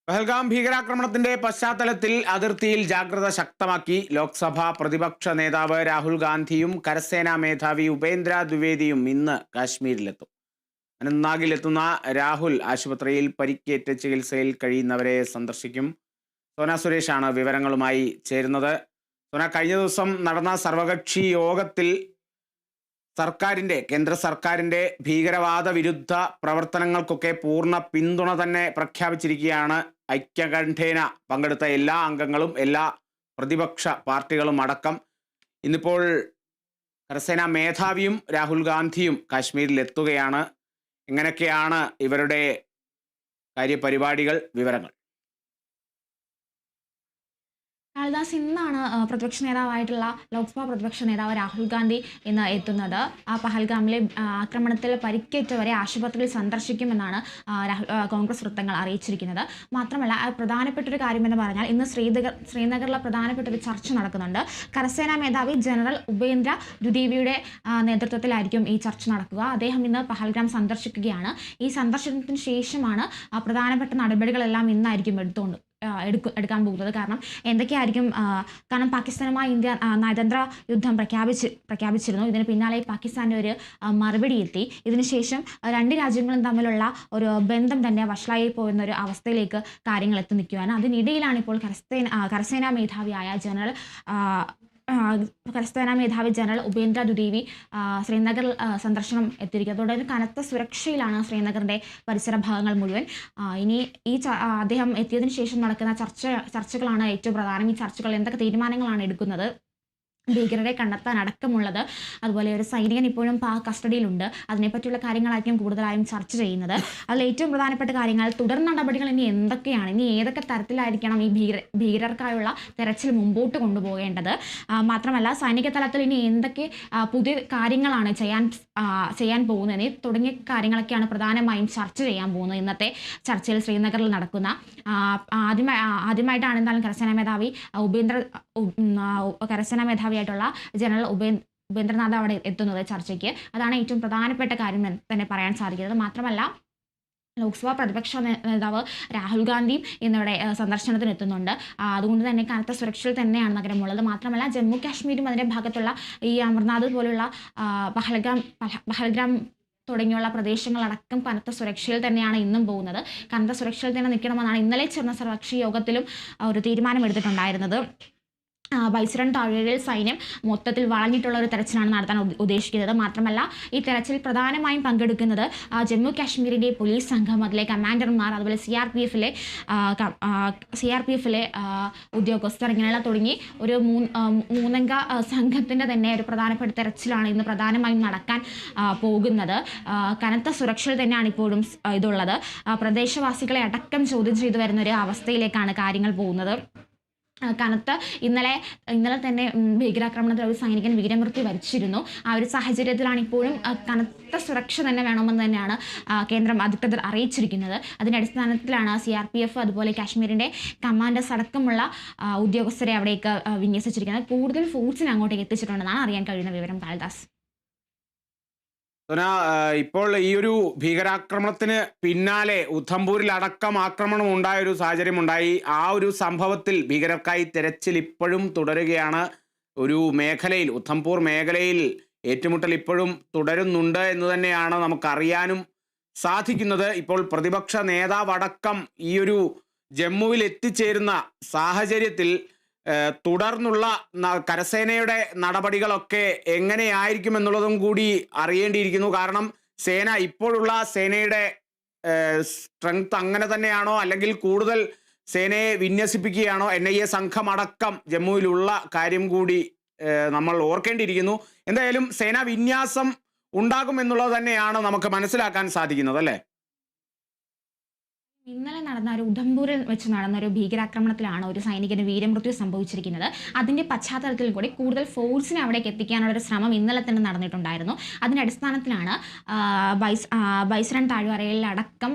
പഹൽഗാം ഭീകരാക്രമണത്തിന്റെ പശ്ചാത്തലത്തിൽ അതിർത്തിയിൽ ജാഗ്രത ശക്തമാക്കി ലോക്സഭാ പ്രതിപക്ഷ നേതാവ് രാഹുൽ ഗാന്ധിയും കരസേനാ മേധാവി ഉപേന്ദ്ര ദ്വിവേദിയും ഇന്ന് കാശ്മീരിലെത്തും. അനന്ത്നാഗിലെത്തുന്ന രാഹുൽ ആശുപത്രിയിൽ പരിക്കേറ്റ് ചികിത്സയിൽ കഴിയുന്നവരെ സന്ദർശിക്കും. സോന സുരേഷാണ് വിവരങ്ങളുമായി ചേരുന്നത്. സോന, കഴിഞ്ഞ ദിവസം നടന്ന സർവകക്ഷി യോഗത്തിൽ കേന്ദ്ര സർക്കാരിന്റെ ഭീകരവാദ വിരുദ്ധ പ്രവർത്തനങ്ങൾക്കൊക്കെ പൂർണ്ണ പിന്തുണ തന്നെ പ്രഖ്യാപിച്ചിരിക്കുകയാണ് ഐക്യകണ്ഠേന പങ്കെടുത്ത എല്ലാ അംഗങ്ങളും, എല്ലാ പ്രതിപക്ഷ പാർട്ടികളും അടക്കം. ഇന്നിപ്പോൾ കരസേനാ മേധാവിയും രാഹുൽ ഗാന്ധിയും കാശ്മീരിൽ എത്തുകയാണ്. എങ്ങനെയൊക്കെയാണ് ഇവരുടെ കാര്യപരിപാടികൾ, വിവരങ്ങൾ? കാളിദാസ്, ഇന്നാണ് പ്രതിപക്ഷ നേതാവായിട്ടുള്ള ലോക്സഭാ പ്രതിപക്ഷ നേതാവ് രാഹുൽ ഗാന്ധി ഇന്ന് എത്തുന്നത്. പഹൽഗാമിലെ ആക്രമണത്തിൽ പരിക്കേറ്റവരെ ആശുപത്രിയിൽ സന്ദർശിക്കുമെന്നാണ് കോൺഗ്രസ് വൃത്തങ്ങൾ അറിയിച്ചിരിക്കുന്നത്. മാത്രമല്ല, പ്രധാനപ്പെട്ട ഒരു കാര്യമെന്ന് പറഞ്ഞാൽ ഇന്ന് ശ്രീനഗറിലെ പ്രധാനപ്പെട്ട ഒരു ചർച്ച നടക്കുന്നുണ്ട്. കരസേനാ മേധാവി ജനറൽ ഉപേന്ദ്ര ദ്വിവേദിയുടെ നേതൃത്വത്തിലായിരിക്കും ഈ ചർച്ച നടക്കുക. അദ്ദേഹം ഇന്ന് പഹൽഗാം സന്ദർശിക്കുകയാണ്. ഈ സന്ദർശനത്തിന് ശേഷമാണ് പ്രധാനപ്പെട്ട നടപടികളെല്ലാം ഇന്നായിരിക്കും എടുക്കാൻ പോകുന്നത്. കാരണം പാകിസ്ഥാനുമായി ഇന്ത്യ നയതന്ത്ര യുദ്ധം പ്രഖ്യാപിച്ചിരുന്നു. ഇതിന് പിന്നാലെ പാകിസ്ഥാൻ്റെ ഒരു മറുപടി എത്തി. ഇതിനുശേഷം രണ്ട് രാജ്യങ്ങളും തമ്മിലുള്ള ഒരു ബന്ധം തന്നെ വഷളായി പോകുന്ന ഒരു അവസ്ഥയിലേക്ക് കാര്യങ്ങൾ എത്തി നിൽക്കുകയാണ്. അതിനിടയിലാണ് ഇപ്പോൾ കരസേനാ മേധാവി ജനറൽ ഉപേന്ദ്ര ദ്വിവേദി ശ്രീനഗർ സന്ദർശനം എത്തിയിരിക്കുന്നത്. തുടർന്ന് കനത്ത സുരക്ഷയിലാണ് ശ്രീനഗറിൻ്റെ പരിസര ഭാഗങ്ങൾ മുഴുവൻ. ഇനി അദ്ദേഹം എത്തിയതിനു ശേഷം നടക്കുന്ന ചർച്ചകളാണ് ഏറ്റവും പ്രധാനം. ഈ ചർച്ചകൾ എന്തൊക്കെ തീരുമാനങ്ങളാണ് എടുക്കുന്നത്, ഭീകരരെ കണ്ടെത്താൻ അടക്കമുള്ളത്, അതുപോലെ ഒരു സൈനികൻ ഇപ്പോഴും കസ്റ്റഡിയിലുണ്ട്, അതിനെപ്പറ്റിയുള്ള കാര്യങ്ങളായിരിക്കും കൂടുതലായും ചർച്ച ചെയ്യുന്നത്. അതിൽ ഏറ്റവും പ്രധാനപ്പെട്ട കാര്യങ്ങൾ, തുടർ നടപടികൾ ഇനി എന്തൊക്കെയാണ്, ഇനി ഏതൊക്കെ തരത്തിലായിരിക്കണം ഈ ഭീകരർക്കായുള്ള തെരച്ചിൽ മുമ്പോട്ട് കൊണ്ടുപോകേണ്ടത്, മാത്രമല്ല സൈനിക തലത്തിൽ ഇനി എന്തൊക്കെ പുതിയ കാര്യങ്ങളാണ് ചെയ്യാൻ പോകുന്നത് തുടങ്ങിയ കാര്യങ്ങളൊക്കെയാണ് പ്രധാനമായും ചർച്ച ചെയ്യാൻ പോകുന്നത് ഇന്നത്തെ ചർച്ചയിൽ ശ്രീനഗറിൽ നടക്കുന്ന. ആദ്യമായിട്ടാണ് എന്തായാലും കരസേനാ മേധാവിയായിട്ടുള്ള ജനറൽ ഉപേന്ദ്രനാഥ് അവിടെ എത്തുന്നത് ചർച്ചയ്ക്ക്. അതാണ് ഏറ്റവും പ്രധാനപ്പെട്ട കാര്യം തന്നെ പറയാൻ സാധിക്കുന്നത്. മാത്രമല്ല, ലോക്സഭാ പ്രതിപക്ഷ നേതാവ് രാഹുൽ ഗാന്ധിയും ഇന്നിവിടെ സന്ദർശനത്തിന് എത്തുന്നുണ്ട്. അതുകൊണ്ട് തന്നെ കനത്ത സുരക്ഷയിൽ തന്നെയാണ് നഗരമുള്ളത്. മാത്രമല്ല, ജമ്മു കാശ്മീരും അതിൻ്റെ ഭാഗത്തുള്ള ഈ അമർനാഥ് പോലുള്ള പഹൽഗ്രാം തുടങ്ങിയുള്ള പ്രദേശങ്ങളടക്കം കനത്ത സുരക്ഷയിൽ തന്നെയാണ് ഇന്നും പോകുന്നത്. കനത്ത സുരക്ഷയിൽ തന്നെ നിൽക്കണമെന്നാണ് ഇന്നലെ ചേർന്ന സർവകക്ഷി യോഗത്തിലും ഒരു തീരുമാനമെടുത്തിട്ടുണ്ടായിരുന്നത്. ബൈസരൺ താഴ്വരയിൽ സൈന്യം മൊത്തത്തിൽ വളഞ്ഞിട്ടുള്ള ഒരു തെരച്ചിലാണ് നടത്താൻ ഉദ്ദേശിക്കുന്നത്. മാത്രമല്ല, ഈ തെരച്ചിൽ പ്രധാനമായും പങ്കെടുക്കുന്നത് ജമ്മു കാശ്മീരിൻ്റെ പോലീസ് സംഘം, അതിലെ കമാൻഡർമാർ, അതുപോലെ CRPF ഉദ്യോഗസ്ഥർ, ഇങ്ങനെയുള്ള തുടങ്ങി ഒരു മൂന്നംഗ സംഘത്തിൻ്റെ തന്നെ ഒരു പ്രധാനപ്പെട്ട തെരച്ചിലാണ് ഇന്ന് പ്രധാനമായും നടക്കാൻ പോകുന്നത്. കനത്ത സുരക്ഷയിൽ തന്നെയാണ് ഇപ്പോഴും ഇതുള്ളത്. പ്രദേശവാസികളെ അടക്കം ചോദ്യം ചെയ്തു വരുന്ന ഒരു അവസ്ഥയിലേക്കാണ് കാര്യങ്ങൾ പോകുന്നത്. ഇന്നലെ തന്നെ ഭീകരാക്രമണത്തിൽ ഒരു സൈനികൻ വീരമൃത്യു വരിച്ചിരുന്നു. ആ ഒരു സാഹചര്യത്തിലാണ് ഇപ്പോഴും കനത്ത സുരക്ഷ തന്നെ വേണമെന്ന് തന്നെയാണ് കേന്ദ്രം അധികൃതർ അറിയിച്ചിരിക്കുന്നത്. അതിൻ്റെ അടിസ്ഥാനത്തിലാണ് CRPF അതുപോലെ കാശ്മീരിൻ്റെ കമാൻഡേഴ്സ് അടക്കമുള്ള ഉദ്യോഗസ്ഥരെ അവിടേക്ക് വിന്യസിച്ചിരിക്കുന്നത്. കൂടുതൽ ഫോഴ്സിനെ അങ്ങോട്ടേക്ക് എത്തിച്ചിട്ടുണ്ടെന്നാണ് അറിയാൻ കഴിയുന്ന വിവരം. കാളിദാസ്, ഇപ്പോൾ ഈ ഒരു ഭീകരാക്രമണത്തിന് പിന്നാലെ ഉധംപൂരിൽ അടക്കം ആക്രമണം ഉണ്ടായ ഒരു സാഹചര്യം ഉണ്ടായി. ആ ഒരു സംഭവത്തിൽ ഭീകരർക്കായി തെരച്ചിൽ ഇപ്പോഴും തുടരുകയാണ്. ഒരു മേഖലയിൽ, ഉധംപൂർ മേഖലയിൽ ഏറ്റുമുട്ടൽ ഇപ്പോഴും തുടരുന്നുണ്ട് എന്ന് തന്നെയാണ് നമുക്കറിയാനും സാധിക്കുന്നത്. ഇപ്പോൾ പ്രതിപക്ഷ നേതാവ് അടക്കം ഈ ഒരു ജമ്മുവിൽ എത്തിച്ചേരുന്ന സാഹചര്യത്തിൽ തുടർന്നുള്ള കരസേനയുടെ നടപടികളൊക്കെ എങ്ങനെയായിരിക്കും എന്നുള്ളതും കൂടി അറിയേണ്ടിയിരിക്കുന്നു. കാരണം ഇപ്പോഴുള്ള സേനയുടെ സ്ട്രെങ്ത് അങ്ങനെ തന്നെയാണോ, അല്ലെങ്കിൽ കൂടുതൽ സേനയെ വിന്യസിപ്പിക്കുകയാണോ? NIA സംഘം അടക്കം ജമ്മുവിലുള്ള കാര്യം കൂടി നമ്മൾ ഓർക്കേണ്ടിയിരിക്കുന്നു. എന്തായാലും സേനാ വിന്യാസം ഉണ്ടാകും എന്നുള്ളത് തന്നെയാണ് നമുക്ക് മനസ്സിലാക്കാൻ സാധിക്കുന്നത്, അല്ലേ? ഇന്നലെ ഉധംപൂരിൽ വെച്ച് നടന്ന ഒരു ഭീകരാക്രമണത്തിലാണ് ഒരു സൈനികന് വീരമൃത്യു സംഭവിച്ചിരിക്കുന്നത്. അതിൻ്റെ പശ്ചാത്തലത്തിൽ കൂടി കൂടുതൽ ഫോഴ്സിനെ അവിടേക്ക് എത്തിക്കാനുള്ള ഒരു ശ്രമം ഇന്നലെ തന്നെ നടന്നിട്ടുണ്ടായിരുന്നു. അതിൻ്റെ അടിസ്ഥാനത്തിലാണ് ബൈസരൺ താഴ്വരയിൽ അടക്കം